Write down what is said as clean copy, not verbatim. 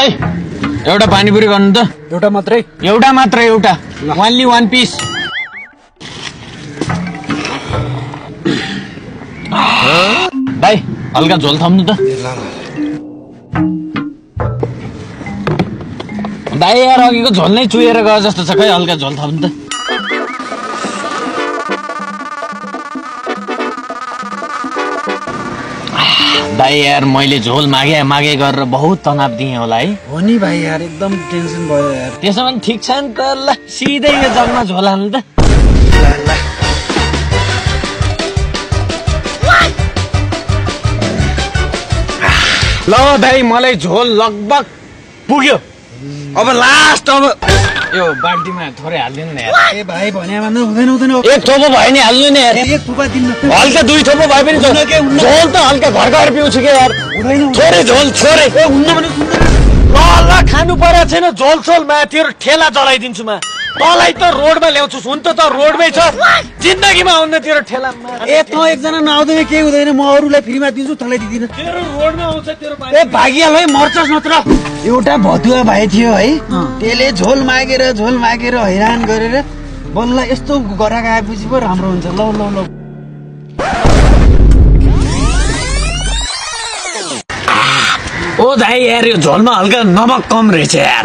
भाइ एउटा पानीपुरी गर्नु त। एउटा मात्रै? एउटा मात्रै, एउटा ओन्ली वान पिस। भाइ हल्का झोल थप्नु त। भाइ यार अघिको झोल नै चुहेर गयो जस्तो छ, खै हल्का झोल थप्नु त। भाइ यार मैले झोल मागे गरेर बहुत तनाव दिएँ होला है। हो नि भाइ यार, एकदम टेन्सन भयो यार। त्यसो भने ठिक छ नि त, ल सिधै यो जगमा झोल हाल्नु त। ल भाइ मलाई झोल लगभग पुग्यो। अब लास्ट अब यो बाल्टीमा थोरै हालिदिनु न यार। ए भाइ भने भन्दा हुँदैन। एक थोपो भयो नि हाल्नु नि यार। एक थोपा दिनु। हल्का दुई थोपो भए पनि झोल त हल्का घर पिउँछु के यार। थोरै झोल थोरै। ए हुन्न भने ल खानु परेको छैन झोल सोलमा, तेरो ठेला जलाइदिन्छु म। तँलाई त रोडमा ल्याउँछु, हुन त रोडमै छ, जिन्दगीमा आउन तेरो ठेलामा। ए त एकजना नआउँदैन केही हुँदैन, म अरूलाई फ्रीमा दिन्छु, तँलाई दिदिनँ। तेरो रोडमा आउँछ तेरो। ए भागिहाल है, मर्छस् नत्र। एउटा भतुवा भाइ थियो है, त्यसले झोल मागेर हैरान गरेर बल्ल यस्तो गराएको आएपछि पो राम्रो हुन्छ। ल ल ल ओ दाइ यार यो झोलमा हल्का नमक कम रहेछ यार।